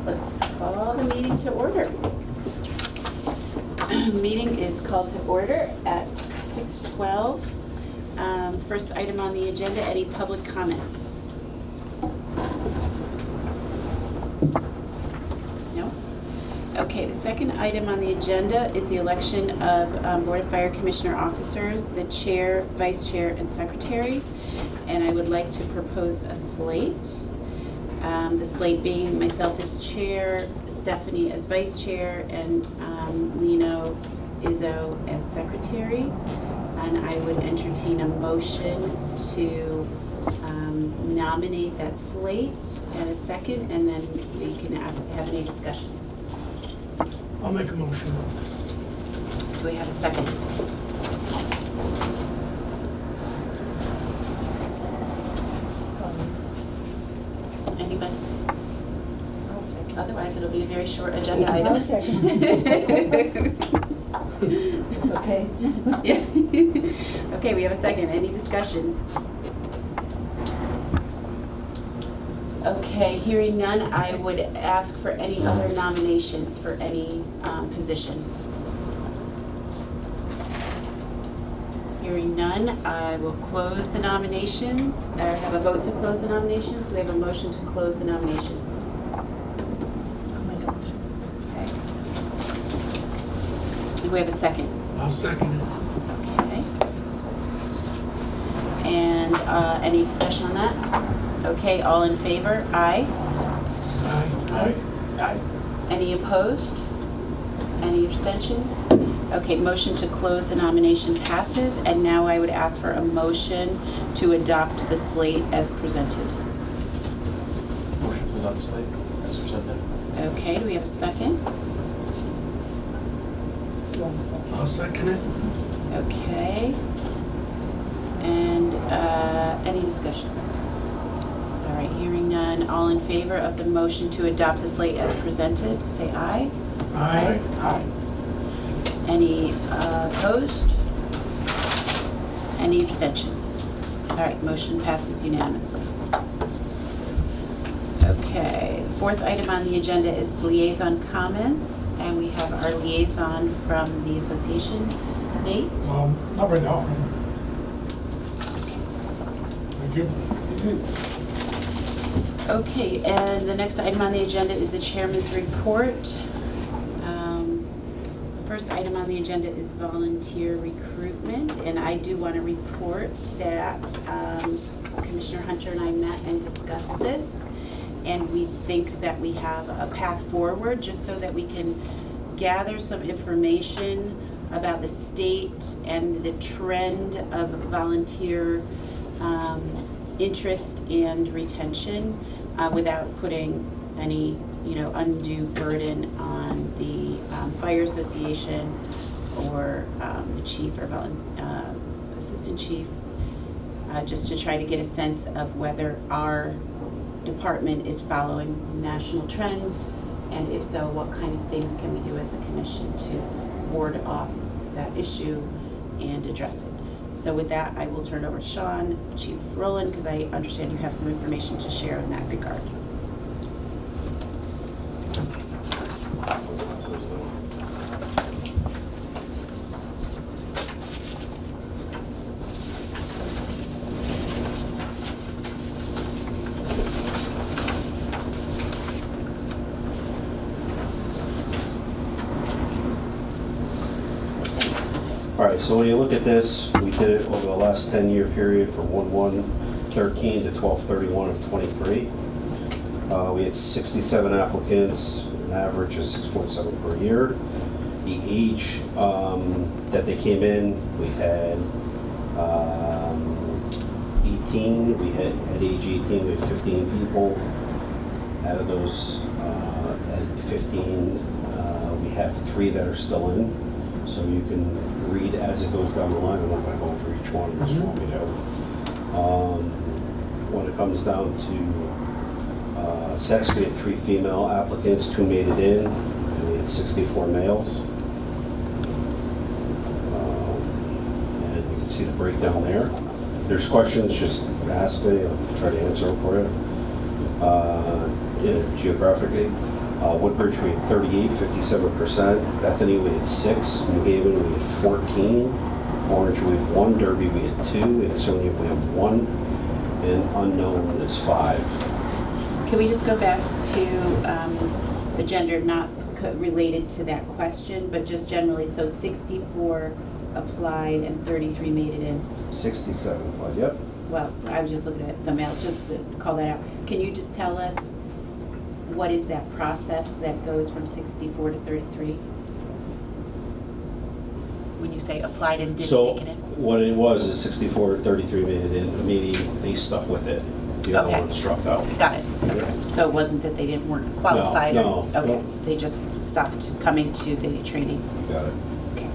let's call the meeting to order. Meeting is called to order at 6:12. First item on the agenda, any public comments? No? Okay, the second item on the agenda is the election of Board of Fire Commissioner officers, the chair, vice chair, and secretary. And I would like to propose a slate. The slate being myself as chair, Stephanie as vice chair, and Lino Izzo as secretary. And I would entertain a motion to nominate that slate and a second, and then we can have any discussion. I'll make a motion. Do we have a second? Anybody? I'll second. Otherwise, it'll be a very short agenda I'll item. second. It's okay. Yeah. Okay, we have a second. Any discussion? Okay, hearing none, I would ask for any other nominations for any position. Hearing none, I will close the nominations, or have a vote to close the nominations. We have a motion to close the nominations. I'll make a motion. Okay. Do we have a second? I'll second it. Okay. And any discussion on that? Okay, all in favor? Aye. Aye. Aye. Any opposed? Any abstentions? Okay, motion to close the nomination passes, and now I would ask for a motion to adopt the slate as presented. Motion to adopt the slate as presented. Okay, do we have a second? You want a second? I'll second it. Okay. And any discussion? All right, hearing none, all in favor of the motion to adopt the slate as presented, say aye. Aye. Aye. Any opposed? Any abstentions? All right, motion passes unanimously. Okay, the fourth item on the agenda is liaison comments, and we have our liaison from the association, Nate. Not right now. Thank you. Okay, and the next item on the agenda is the chairman's report. The first item on the agenda is volunteer recruitment, and I do want to report that Commissioner Hunter and I met and discussed this, and we think that we have a path forward just so that we can gather some information about the state and the trend of volunteer interest and retention without putting any undue burden on the fire association or the chief or assistant chief, just to try to get a sense of whether our department is following national trends, and if so, what kind of things can we do as a commission to ward off that issue and address it. So with that, I will turn it over to Sean, Chief Rowland, because I understand you have some information to share in that regard. All right, so when you look at this, we did it over the last 10-year period from 1/1/13 to 12/31 of '23. We had 67 applicants, an average of 6.7 per year. The age that they came in, we had 18. We had at age 18, we had 15 people. Out of those, at 15, we have 3 that are still in. So you can read as it goes down the line. I'm not going to go through each one unless you want me to. When it comes down to sex, we had 3 female applicants, 2 made it in, and we had 64 males. And you can see the breakdown there. If there's questions, just ask me. I'll try to answer them for you. Geographically, Woodbridge, we had 38, 57%. Bethany, we had 6. New Haven, we had 14. Orange, we had 1. Derby, we had 2. Ansonia, we have 1. And unknown is 5. Can we just go back to the gender, not related to that question, but just generally, so 64 applied and 33 made it in? 67, but yep. Well, I was just looking at the mail, just to call that out. Can you just tell us what is that process that goes from 64 to 33? When you say applied and didn't So make it in? what it was is 64, 33 made it in, meaning they stuck with it. The other Okay. one struck out. Got it. Okay. So it wasn't that they weren't qualified? or- no, Okay, no. they just stopped coming to the training? Got it. Okay.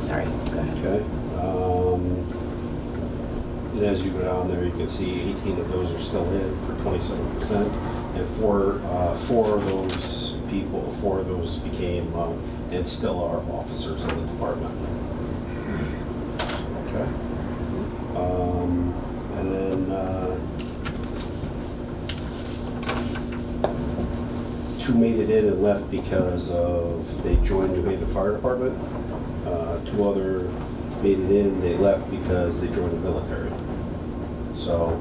Sorry, go ahead. Okay. And as you go down there, you can see 18 of those are still in for 27%. And four of those people, 4 of those became and still are officers in the department. Okay. And then 2 made it in and left because of they joined New Haven Fire Department. 2 other made it in, they left because they joined the military. So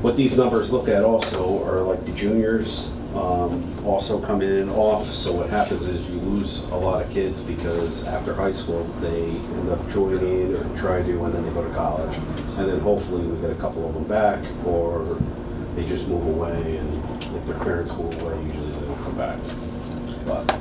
what these numbers look at also are like the juniors also come in and off. So what happens is you lose a lot of kids because after high school they end up joining or try to, and then they go to college. And then hopefully we get a couple of them back, or they just move away, and if their parents move away, usually they don't come back. But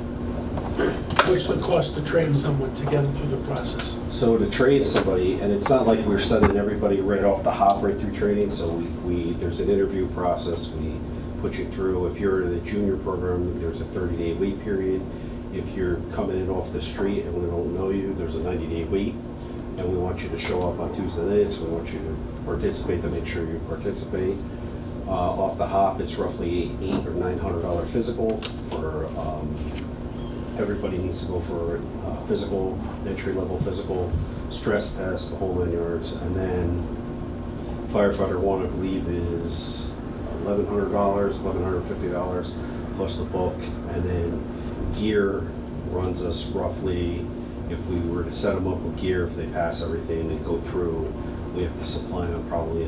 What's the cost to train someone to get them through the process? so to train somebody, and it's not like we're sending everybody right off the hop right through training, so we there's an interview process, we put you through. If you're in the junior program, there's a 30-day wait period. If you're coming in off the street and we don't know you, there's a 90-day wait. And we want you to show up on Tuesday nights, we want you to participate, to make sure you participate. Off the hop, it's roughly $800 or $900 physical for, everybody needs to go for a physical, entry-level physical, stress test, the whole 9 yards. And then firefighter 1, I believe, is $1,100, $1,150 plus the book. And then gear runs us roughly, if we were to set them up with gear, if they pass everything and go through, we have to supply them probably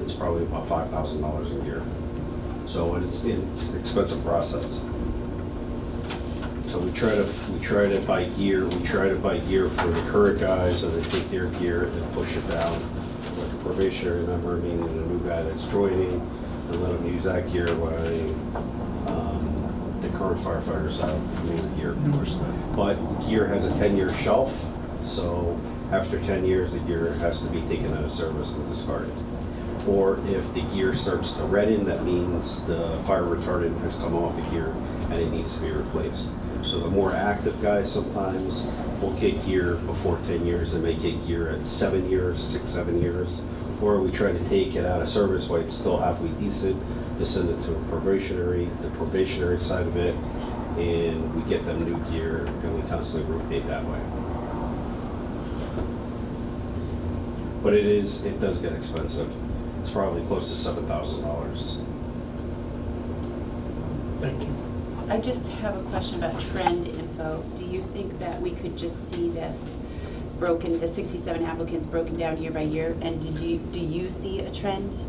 it's probably about $5,000 in gear. So it's an expensive process. So we try to buy gear. We try to buy gear for the current guys, and then take their gear and push it down. Like a probationary member, meaning a new guy that's joining, and let them use that gear while the current firefighters have new gear. Newer stuff. But gear has a 10-year shelf, so after 10 years, the gear has to be taken out of service and discarded. Or if the gear starts to redden, that means the fire retardant has come off the gear and it needs to be replaced. So the more active guys sometimes will get gear before 10 years, and may get gear at 7 years, 6, 7 years. Or we try to take it out of service while it's still halfway decent, to send it to the probationary side of it, and we get them new gear, and we constantly rotate that way. But it does get expensive. It's probably close to $7,000. Thank you. I just have a question about trend info. Do you think that we could just see this broken, the 67 applicants broken down year by year? And do you see a trend?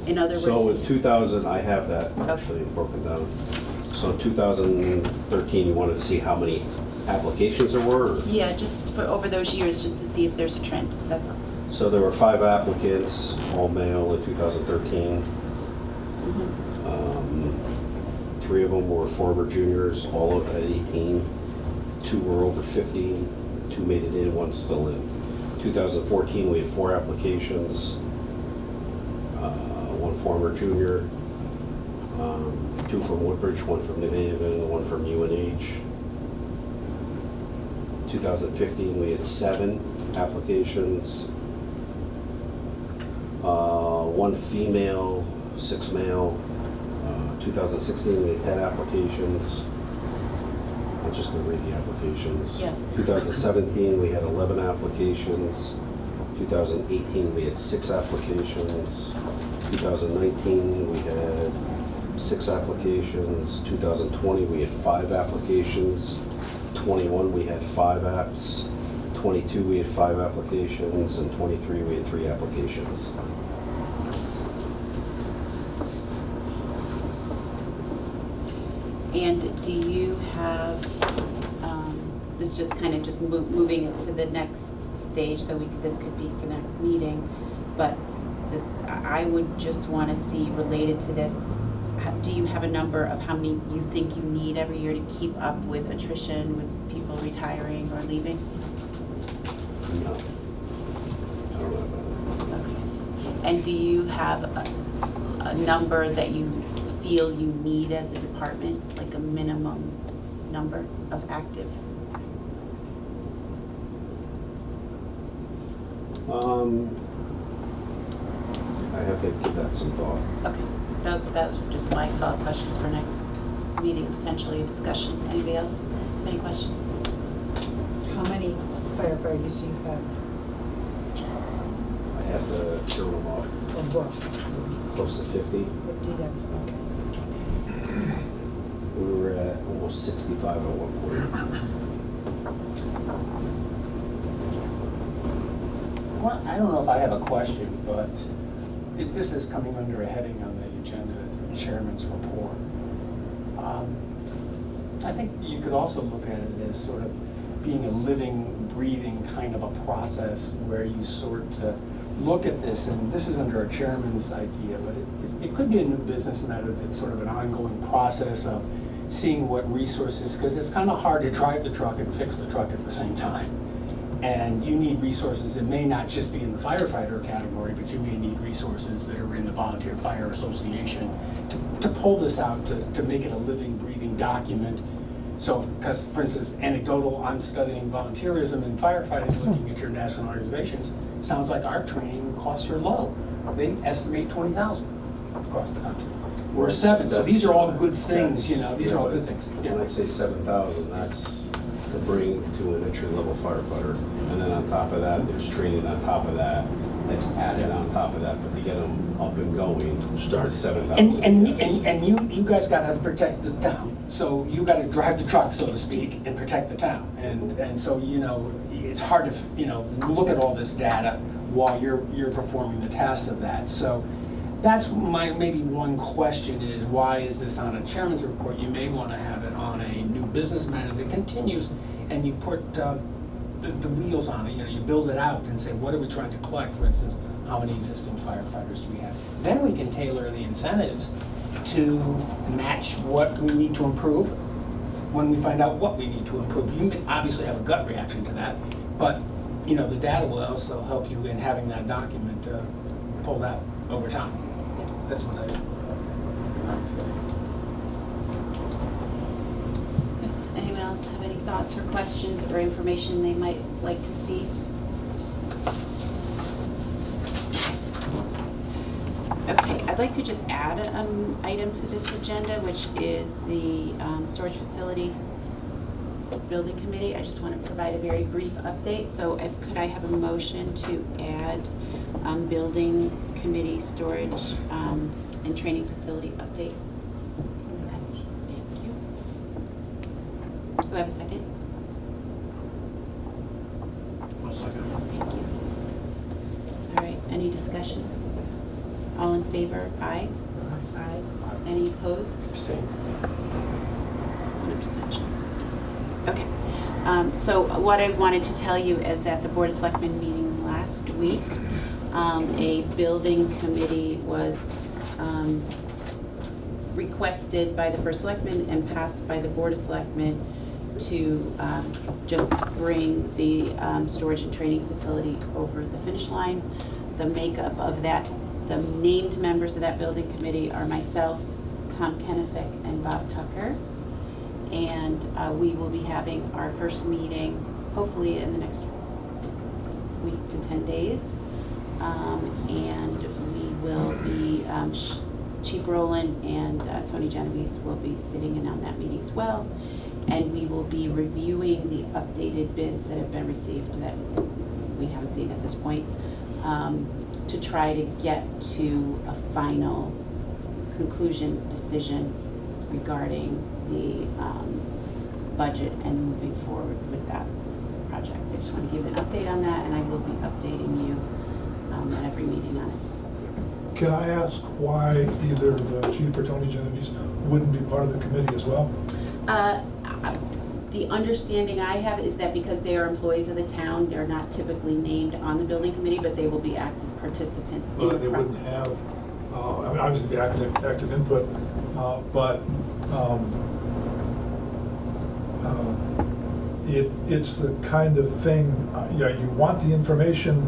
In other words? So in 2000, I have that actually broken down. So in 2013, you wanted to see how many applications there were? Or? Yeah, just for over those years, just to see if there's a trend, that's all. So there were 5 applicants, all male in 2013. 3 of them were former juniors, all at 18. 2 were over 50, 2 made it in, 1's still in. 2014, we had 4 applications, 1 former junior, 2 from Woodbridge, 1 from New Haven, 1 from UNH. 2015, we had 7 applications, 1 female, 6 male. 2016, we had 10 applications. I'm just going to read the applications. Yeah. 2017, we had 11 applications. 2018, we had 6 applications. 2019, we had 6 applications. 2020, we had 5 applications. 21, we had 5 apps. 22, we had 5 applications, and 23, we had 3 applications. And do you have, this is just kind of just moving it to the next stage, so this could be for the next meeting, but I would just want to see related to this, do you have a number of how many you think you need every year to keep up with attrition, with people retiring or leaving? No. I don't know about that. Okay. And do you have a number that you feel you need as a department, like a minimum number of active? I have to give that some thought. Okay, those are just my thought questions for next meeting, potentially a discussion. Anybody else? Any questions? How many firefighters do you have? I have to count them off. Or work? Close to 50. 50, that's okay. We were at almost 65 at one point. Well, I don't know if I have a question, but this is coming under a heading on the agenda as the chairman's report. I think you could also look at it as sort of being a living, breathing kind of a process where you sort of look at this, and this is under a chairman's idea, but it could be a new business method. It's sort of an ongoing process of seeing what resources, because it's kind of hard to drive the truck and fix the truck at the same time. And you need resources that may not just be in the firefighter category, but you may need resources that are in the Volunteer Fire Association to pull this out, to make it a living, breathing document. So, because for instance, anecdotal, I'm studying volunteerism and firefighting, looking at your national organizations, sounds like our training costs are low. They estimate 20,000 across the country. We're 7, so these are all good things, you know, these are all good things. When I say 7,000, that's to bring to an entry-level firefighter. And then on top of that, there's training on top of that, that's added on top of that, but to get them up and going, start 7,000. And you guys gotta protect the town, so you gotta drive the truck, so to speak, and protect the town. And so, you know, it's hard to, you know, look at all this data while you're performing the tasks of that. So that's my, maybe one question is, why is this on a chairman's report? You may wanna have it on a new business matter that continues, and you put the wheels on it, you know, you build it out and say, what are we trying to collect? For instance, how many existing firefighters do we have? Then we can tailor the incentives to match what we need to improve when we find out what we need to improve. You may obviously have a gut reaction to that, but you know, the data will also help you in having that document pulled out over time. That's what I'd say. Anyone else have any thoughts or questions or information they might like to see? Okay, I'd like to just add an item to this agenda, which is the storage facility building committee. I just want to provide a very brief update. So could I have a motion to add building committee storage and training facility update? Thank you. Do I have a second? One second. Thank you. All right, any discussion? All in favor? Aye. Aye. Any opposed? Abstain. One abstention. Okay. So what I wanted to tell you is that the Board of Selectmen meeting last week, a building committee was requested by the First Selectman and passed by the Board of Selectmen to just bring the storage and training facility over the finish line. The makeup of that, the named members of that building committee are myself, Tom Kenefick, and Bob Tucker. And we will be having our first meeting hopefully in the next week to 10 days. And we will be, Chief Rowland and Tony Genovese will be sitting in on that meeting as well. And we will be reviewing the updated bids that have been received that we haven't seen at this point to try to get to a final conclusion, decision regarding the budget and moving forward with that project. I just want to give an update on that, and I will be updating you at every meeting on it. Can I ask why either the chief or Tony Genovese wouldn't be part of the committee as well? The understanding I have is that because they are employees of the town, they're not typically named on the building committee, but they will be active participants in the Well, they wouldn't have, I mean, obviously be active input, but it's the kind of thing, yeah, you want the information,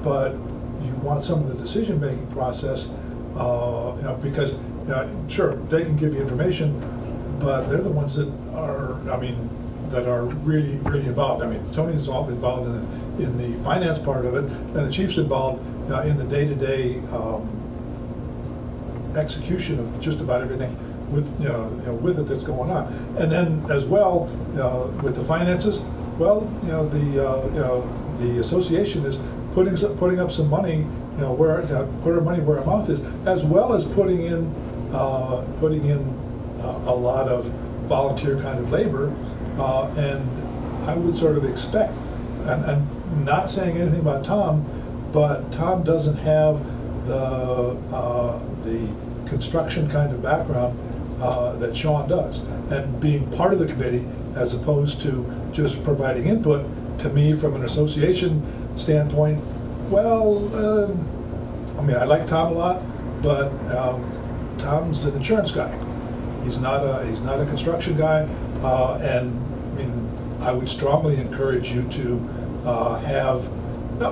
but you want some of the decision-making process, because, sure, they can give you information, but they're the ones that are, that are really, really involved. I mean, Tony's all involved in the finance part of it, and the chief's involved in the day-to-day execution of just about everything with, with it that's going on. And then as well, with the finances, well, the association is putting up some money, where, put our money where our mouth is, as well as putting in a lot of volunteer kind of labor, and I would sort of expect, and not saying anything about Tom, but Tom doesn't have the construction kind of background that Sean does, and being part of the committee as opposed to just providing input, to me from an association standpoint, well, I like Tom a lot, but Tom's an insurance guy. He's not a construction guy, and I would strongly encourage you to have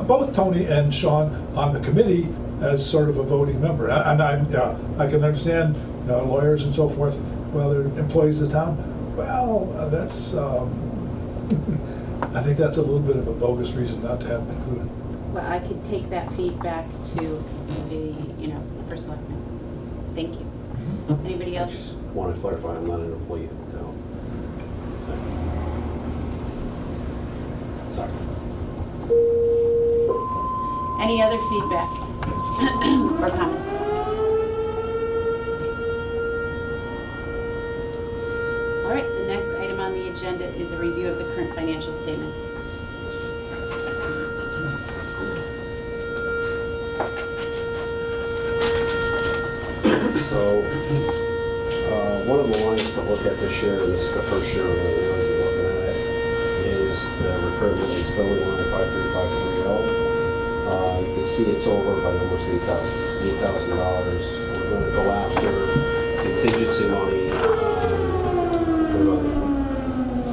both Tony and Sean on the committee as sort of a voting member. And I can understand lawyers and so forth. Well, they're employees of the town. Well, that's I think that's a little bit of a bogus reason not to have them included. Well, I could take that feedback to the, first selectman. Thank you. Anybody I else? just want to clarify, I'm not an employee of the town. Okay. Sorry. Any other feedback or comments? All right, the next item on the agenda is a review of the current financial statements. So, one of the lines to look at this year, and this is the first year that we're going to be looking at it, is the recurring maintenance billing line 53530. You can see it's over by almost $8,000. We're going to go after contingency money.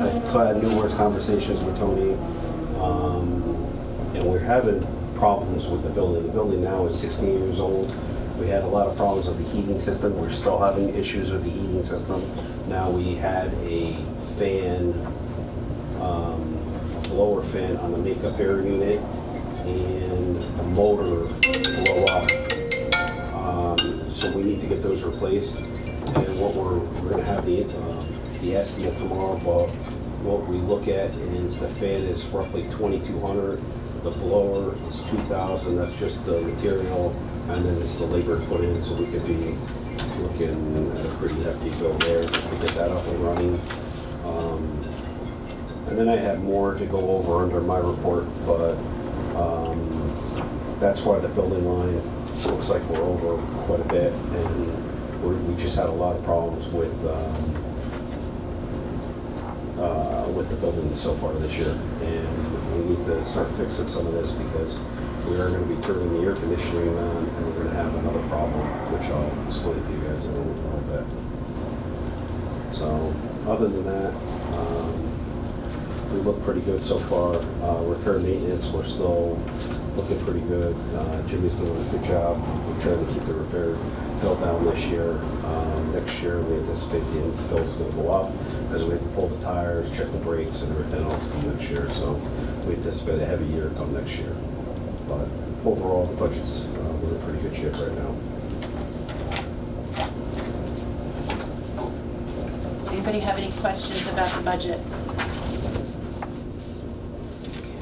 I've had numerous conversations with Tony, and we're having problems with the building. The building now is 16 years old. We had a lot of problems with the heating system. We're still having issues with the heating system. Now we had a fan, a blower fan on the makeup air unit, and the motor blew up. So we need to get those replaced. And what we're going to have the estimate tomorrow, but what we look at is the fan is roughly $2,200. The blower is $2,000. That's just the material. And then it's the labor put in, so we could be looking at a pretty hefty bill there just to get that up and running. And then I have more to go over under my report, but that's why the building line looks like we're over quite a bit, and we just had a lot of problems with the building so far this year, and we need to start fixing some of this because we are going to be turning the air conditioning on, and we're going to have another problem, which I'll explain to you guys in a little bit. So, other than that, we look pretty good so far. Repair maintenance, we're still looking pretty good. Jimmy's doing a good job. We're trying to keep the repair bill down this year. Next year, we anticipate the bill's going to go up as we have to pull the tires, check the brakes, and everything else come next year. So, we anticipate a heavy year come next year. But overall, the budget's we're in pretty good shape right now. Anybody have any questions about the budget?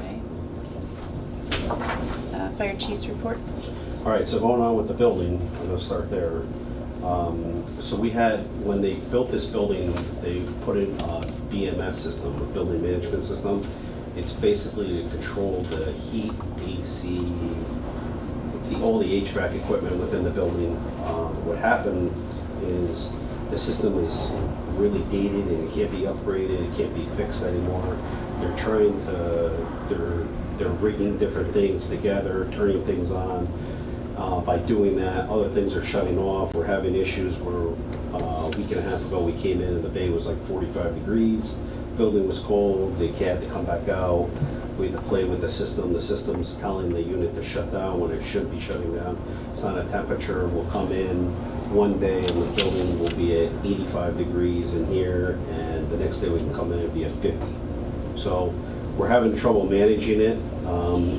Okay. fire chief's report. All right, so going on with the building, I'm gonna start there. So we had, when they built this building, they put in a BMS system, a building management system. It's basically to control the heat, AC, all the HVAC equipment within the building. What happened is the system is really dated and it can't be upgraded, it can't be fixed anymore. They're trying to, they're rigging different things together, turning things on. By doing that, other things are shutting off. We're having issues where a week and a half ago, we came in and the bay was like 45 degrees. Building was cold, they had to come back out. We had to play with the system. The system's telling the unit to shut down when it should be shutting down. It's not a temperature. We'll come in one day and the building will be at 85 degrees in here, and the next day we can come in and be at 50. So we're having trouble managing it.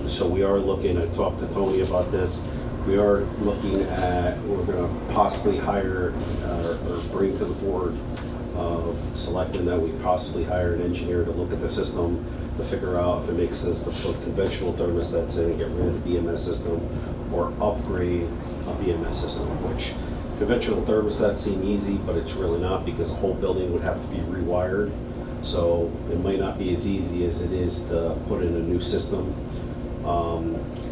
So we are looking, I talked to Tony about this. We are looking at, we're gonna possibly hire or bring to the board of selecting that we possibly hire an engineer to look at the system to figure out if it makes sense to put conventional thermostats in and get rid of the BMS system, or upgrade a BMS system, which conventional thermostats seem easy, but it's really not, because the whole building would have to be rewired. So it might not be as easy as it is to put in a new system.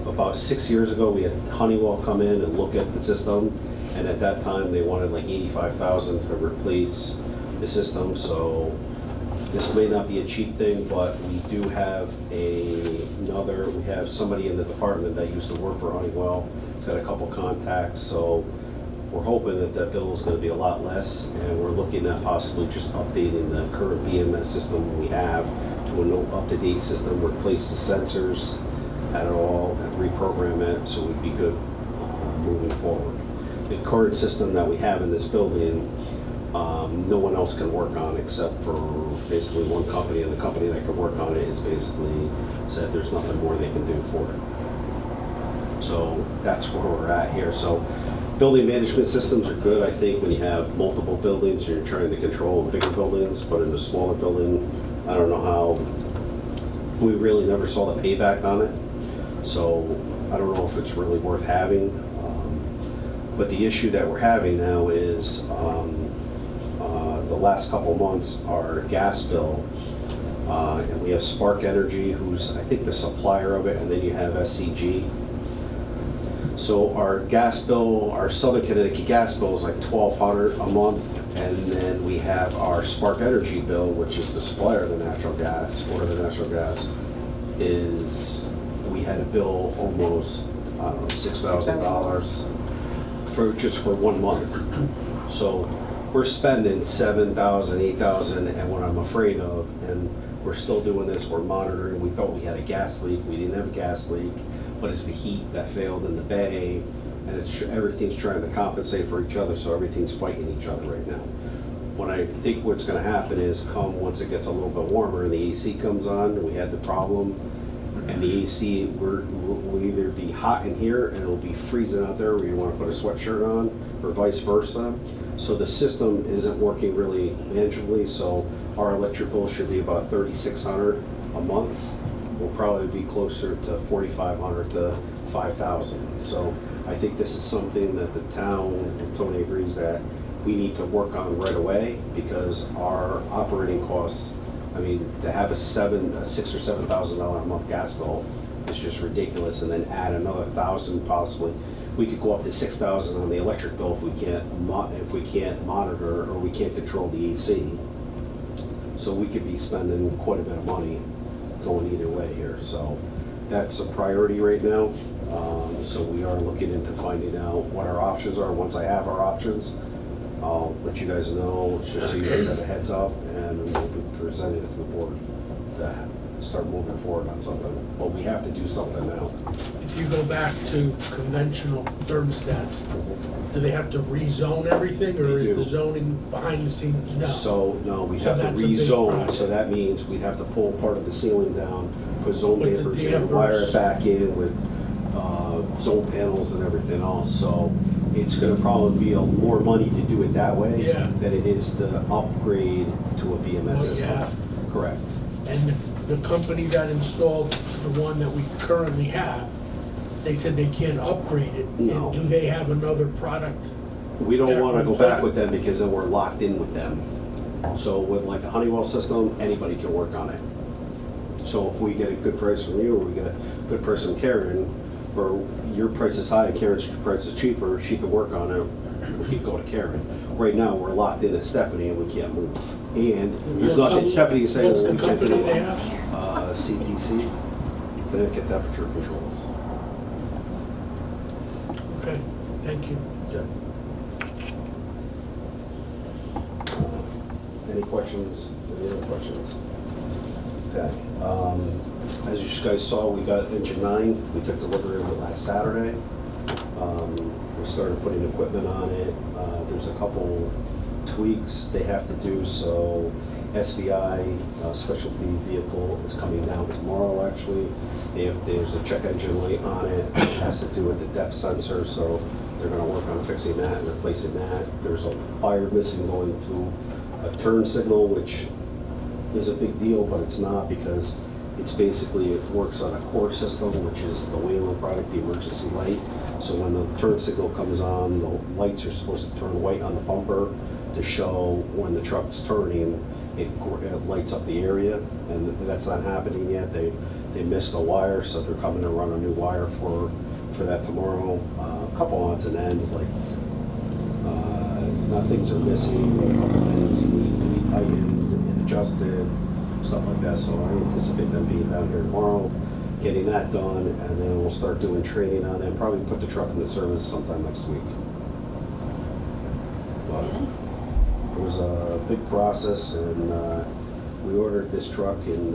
About 6 years ago, we had Honeywell come in and look at the system, and at that time, they wanted like $85,000 to replace the system. So this may not be a cheap thing, but we do have we have somebody in the department that used to work for Honeywell. He's got a couple contacts, so we're hoping that that bill is gonna be a lot less, and we're looking at possibly just updating the current BMS system we have to an up-to-date system, replace the sensors at all, and reprogram it so we'd be good moving forward. The current system that we have in this building, no one else can work on except for basically one company, and the company that can work on it is basically said there's nothing more they can do for it. So that's where we're at here. So building management systems are good, I think, when you have multiple buildings, you're trying to control bigger buildings, but in a smaller building, I don't know how, we really never saw the payback on it. So I don't know if it's really worth having. But the issue that we're having now is the last couple months, our gas bill, and we have Spark Energy, who's I think the supplier of it, and then you have SCG. So our gas bill, our Southern Connecticut gas bill is like $1,200 a month, and then we have our Spark Energy bill, which is the supplier of the natural gas, or the natural gas, is, we had a bill almost, I don't know, $6,000 for just for 1 month. So we're spending $7,000, $8,000, and what I'm afraid of, and we're still doing this, we're monitoring. We thought we had a gas leak, we didn't have a gas leak, but it's the heat that failed in the bay, and it's everything's trying to compensate for each other, so everything's fighting each other right now. What I think what's going to happen is, once it gets a little bit warmer and the AC comes on, we had the problem, and the AC will either be hot in here and it'll be freezing out there where you want to put a sweatshirt on, or vice versa. So the system isn't working really manageably, so our electric bill should be about $3,600 a month. We'll probably be closer to $4,500 to $5,000. So I think this is something that the town, and Tony agrees, that we need to work on right away, because our operating costs, I mean, to have a $6,000 or $7,000 a month gas bill is just ridiculous, and then add another $1,000 possibly. We could go up to $6,000 on the electric bill if we can't monitor, or we can't control the AC. So we could be spending quite a bit of money going either way here. So that's a priority right now. So we are looking into finding out what our options are. Once I have our options, I'll let you guys know, just so you guys have a heads up, and we'll be presenting it to the board to start moving forward on something. But we have to do something now. If you go back to conventional thermostats, do they have to rezone everything, or They is do. the zoning behind the scenes? No. So, no, we So have to that's a big rezone, project. so that means we'd have to pull part of the ceiling down, put zone Put the dampers in, dampers. wire it back in with zone panels and everything else. So it's gonna probably be more money to do it that way Yeah. than it is to upgrade to a BMS Oh, system. yeah. Correct. And the company that installed the one that we currently have, they said they can't upgrade it. No. And do they have another product? We don't Yeah, want to go okay. back with them because then we're locked in with them. So with like a Honeywell system, anybody can work on it. So if we get a good price from you, or we get a good price from Karen, or your price is high and Karen's price is cheaper, she can work on it, we could go to Karen. Right now, we're locked in at Stephanie and we can't move. And there's nothing, Stephanie is saying, What's well, the we can't do company they it. have? CTC, Connecticut Temperature Controls. Okay, thank you. Yeah. Any questions? Any other questions? Okay. As you guys saw, we got engine 9. We took delivery of it last Saturday. We started putting equipment on it. There's a couple tweaks they have to do. So SVI, specialty vehicle, is coming down tomorrow, actually. There's a check engine light on it. It has to do with the depth sensor, so they're going to work on fixing that and replacing that. There's a wire missing going to a turn signal, which is a big deal, but it's not, because it's basically, it works on a core system, which is the Whalen product, the emergency light. So when the turn signal comes on, the lights are supposed to turn white on the bumper to show when the truck's turning, it lights up the area, and that's not happening yet. They missed a wire, so they're coming to run a new wire for that tomorrow. A couple odds and ends, like nothing's are missing, but a couple things need to be tightened and adjusted, stuff like that. So I anticipate them being down here tomorrow, getting that done, and then we'll start doing training on it, probably put the truck in the service sometime next week. But Very nice. it was a big process, and we ordered this truck in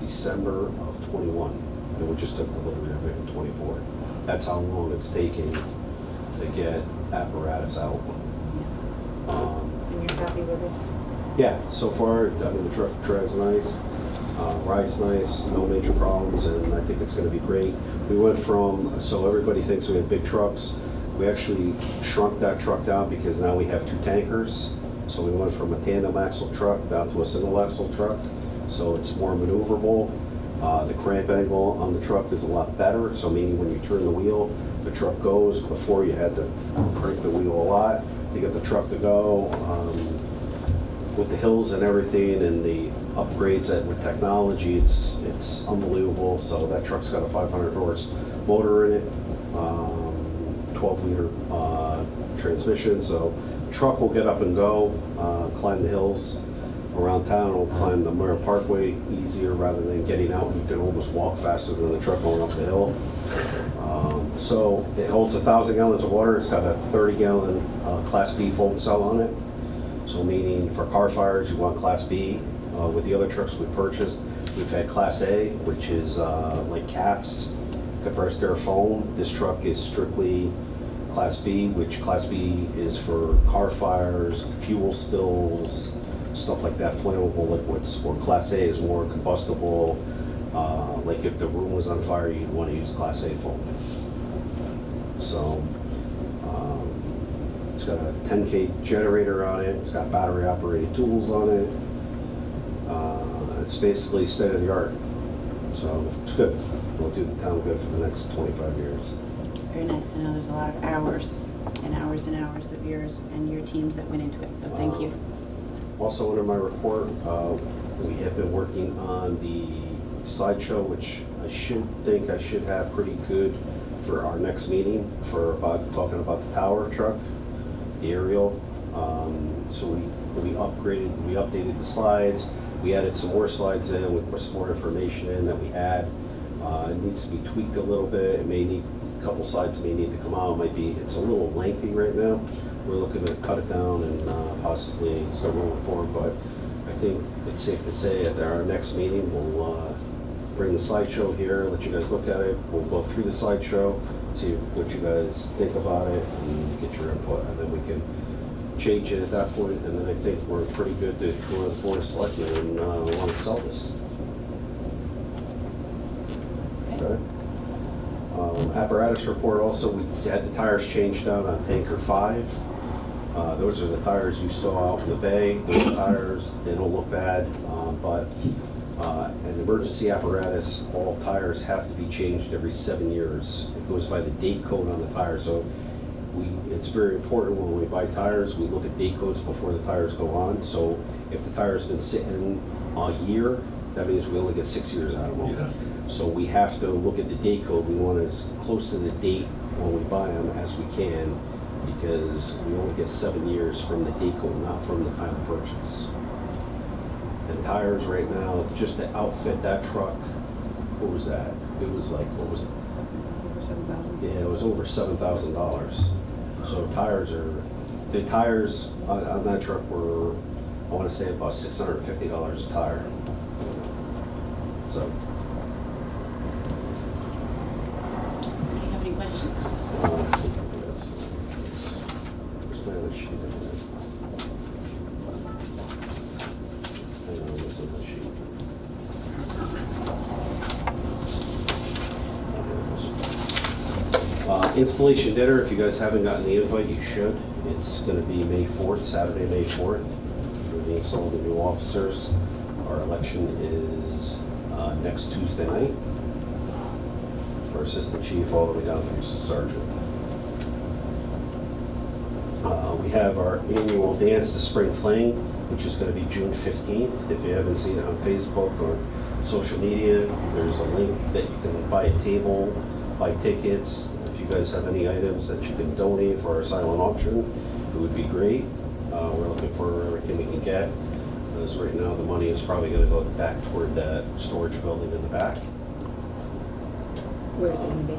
December of 21, and we just took delivery of it in 24. That's how long it's taking to get apparatus out. And you're happy with it? Yeah, so far, I mean, the truck drives nice, rides nice, no major problems, and I think it's gonna be great. We went from, so everybody thinks we have big trucks. We actually shrunk that truck down because now we have 2 tankers. So we went from a tandem axle truck down to a single axle truck, so it's more maneuverable. The cramp angle on the truck is a lot better, so meaning when you turn the wheel, the truck goes. Before, you had to crank the wheel a lot to get the truck to go. With the hills and everything and the upgrades that with technology, it's unbelievable. So that truck's got a 500 horse motor in it, 12-liter transmission. So truck will get up and go, climb the hills around town. Will climb the Murray Parkway easier rather than getting out. You can almost walk faster than the truck going up the hill. So it holds 1,000 gallons of water. It's got a 30-gallon Class B foam cell on it. So meaning for car fires, you want Class B. With the other trucks we purchased, we've had Class A, which is like caps, compressed air foam. This truck is strictly Class B, which Class B is for car fires, fuel spills, stuff like that, flammable liquids. Or Class A is more combustible. Like if the room was on fire, you'd want to use Class A foam. So it's got a 10K generator on it. It's got battery operated tools on it. It's basically state of the art. So it's good. It'll do the town good for the next 25 years. Very nice. I know there's a lot of hours and hours and hours of yours and your teams that went into it, so thank you. Also under my report, we have been working on the slideshow, which I should have pretty good for our next meeting talking about the tower truck, the aerial. So we updated the slides. We added some more slides in with some more information in that we had. It needs to be tweaked a little bit. It may need, a couple slides may need to come out. It's a little lengthy right now. We're looking to cut it down and possibly start moving forward, but I think it's safe to say at our next meeting, we'll bring the slideshow here, let you guys look at it. We'll go through the slideshow, see what you guys think about it, and get your input, and then we can change it at that point, and then I think we're pretty good to go to the Board of Selectmen and want to sell this. Okay. Apparatus report also, we had the tires changed out on Tanker 5. Those are the tires you saw out in the bay. Those tires, they don't look bad, but An emergency apparatus, all tires have to be changed every 7 years. It goes by the date code on the tire, so it's very important when we buy tires, we look at date codes before the tires go on. So if the tire's been sitting a year, that means we only get 6 years out of them. Yeah. So we have to look at the date code. We want it as close to the date when we buy them as we can, because we only get 7 years from the date code, not from the time of purchase. And tires right now, just to outfit that truck, what was that? It was like, what was it? Over 7,000. Yeah, it was over $7,000. So the tires on that truck were, I want to say about $650 a tire. So, Do you have any questions? where's my other sheet? Hang on, what's on the sheet? Installation dinner, if you guys haven't gotten the invite, you should. It's going to be May 4th, Saturday, May 4th, for the install of the new officers. Our election is next Tuesday night for assistant chief all the way down through sergeant. We have our annual dance, the Spring Fling, which is going to be June 15th. If you haven't seen it on Facebook or social media, there's a link that you can buy a table, buy tickets. If you guys have any items that you can donate for our silent auction, it would be great. We're looking for everything we can get, because right now the money is probably going to go back toward that storage building in the back. Where is it gonna be?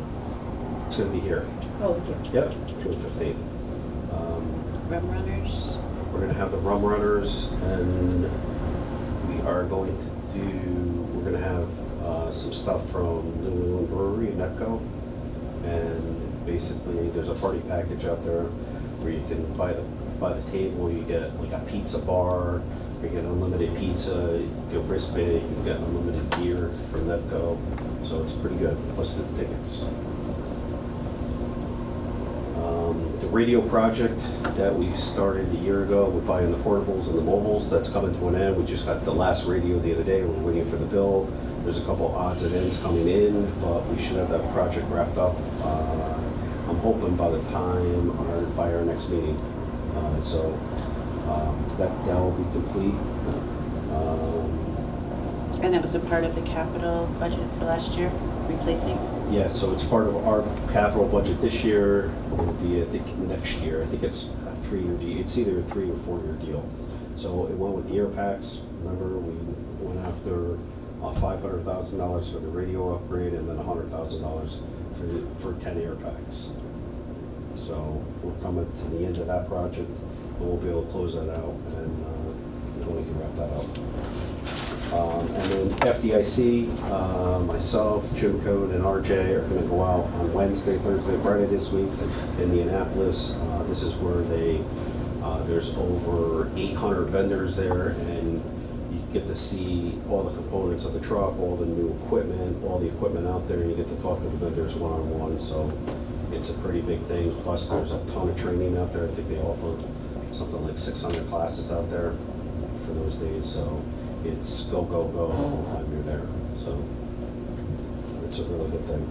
It's going to be here. Oh, here. Yep, June 15th. Rum runners? We're going to have the rum runners, and we are going to we're going to have some stuff from New England Brewery, Netco. And basically, there's a party package out there where you can buy the table, you get like a pizza bar, you get unlimited pizza, you get wristband, you can get unlimited beer from Netco. So it's pretty good, plus the tickets. The radio project that we started a year ago with buying the portables and the mobiles, that's coming to an end. We just got the last radio the other day. We're waiting for the bill. There's a couple odds and ends coming in, but we should have that project wrapped up. I'm hoping by the time by our next meeting. That will be complete. And that was a part of the capital budget for last year, replacing? Yeah, so it's part of our capital budget this year. It'll be, I think, next year. I think it's a 3-year deal. It's either a 3 or 4 year deal. So it went with the air packs. Remember, we went after $500,000 for the radio upgrade and then $100,000 for 10 air packs. So we're coming to the end of that project, and we'll be able to close that out, and then we can wrap that up. And then FDIC, myself, Jim Code, and RJ are going to go out on Wednesday, Thursday, Friday this week in Indianapolis. This is where there's over 800 vendors there, and you get to see all the components of the truck, all the new equipment, all the equipment out there, and you get to talk to the vendors one-on-one. So it's a pretty big thing. Plus, there's a ton of training out there. I think they offer something like 600 classes out there for those days. So it's go, go, go the whole time you're there. So it's a really good thing.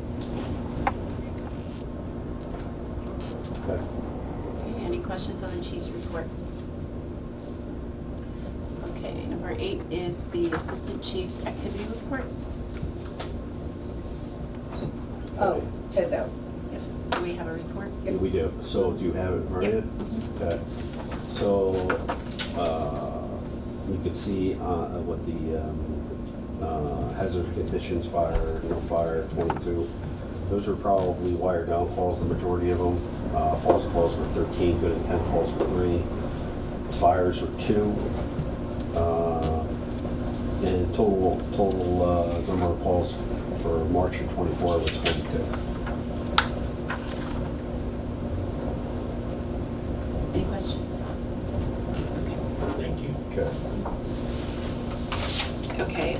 Okay. Okay, any questions on the chief's report? Okay, number 8 is the assistant chief's activity report. Oh, it's out. Yep. Do we have a report? Yeah, we do. So do you have it, Maria? Yep. Okay. So you can see what the hazard conditions, fire, no fire, 22. Those are probably wire down calls, the majority of them. False calls were 13, good intent calls were 3. Fires were 2. And total number of calls for March of 24 was 22. Any questions? Okay. Thank you. Okay. Okay,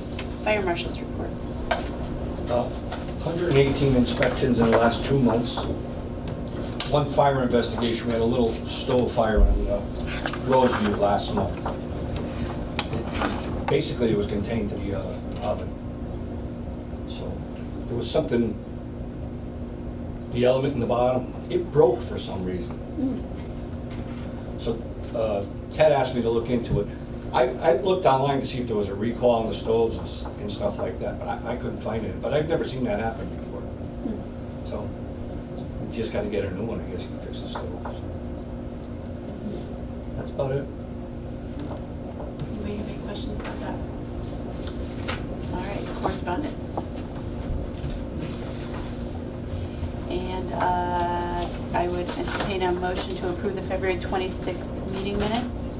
fire marshal's report. 118 inspections in the last 2 months. 1 fire investigation. We had a little stove fire on Roseview last month. Basically, it was contained to the oven. So there was something, the element in the bottom, it broke for some reason. So Ted asked me to look into it. I looked online to see if there was a recall on the stoves and stuff like that, but I couldn't find it. But I've never seen that happen before. So we just got to get a new one, I guess, you can fix the stove. That's about it. Anybody have any questions about that? All right, correspondence. And I would entertain a motion to approve the February 26th meeting minutes.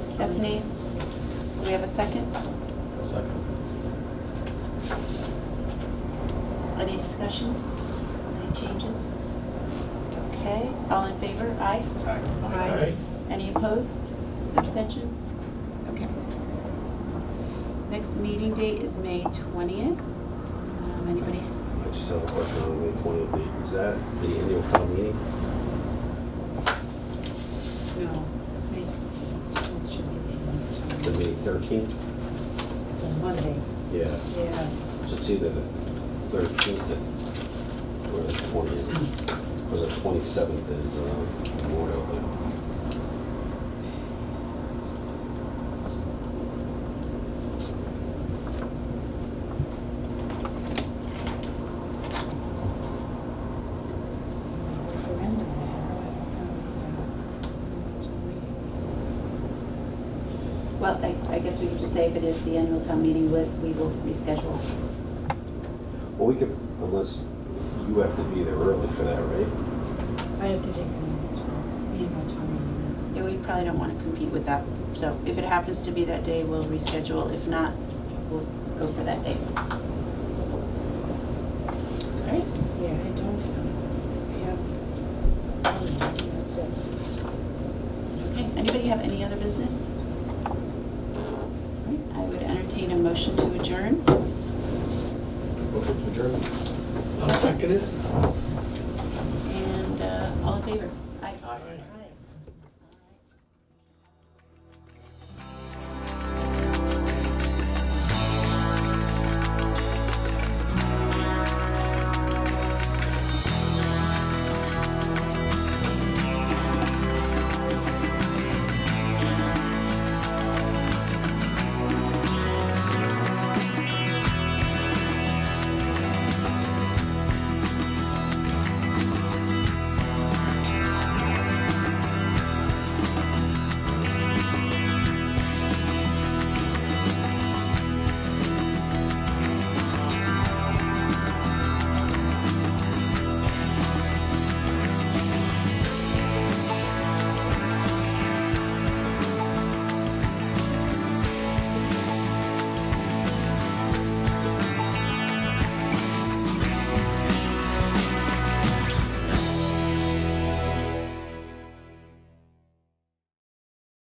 Stephanie's, do we have a second? A second. Any discussion? Any changes? Okay, all in favor? Aye. Aye. Any opposed? Abstentions? Okay. Next meeting date is May 20th. Anybody? I just have a question on May 20th date. Is that the annual town meeting? No, May 10th should be The the May 13th? It's a Monday. Yeah. Yeah. So it's either the 13th or the 20th. Because the 27th is Memorial Day. Referendum, Well, I guess we could just say if it is the annual town meeting, we will reschedule. Well, we could, unless you have to be there early for that, right? I have to take the minutes for the annual town meeting. Yeah, we probably don't want to compete with that. So if it happens to be that day, we'll reschedule. If not, we'll go for that day. All right. Yeah, I don't have, that's it. Okay, anybody have any other business? All right, I would entertain a motion to adjourn. Motion to adjourn. I'll second it. And all in favor? Aye. Aye. Aye.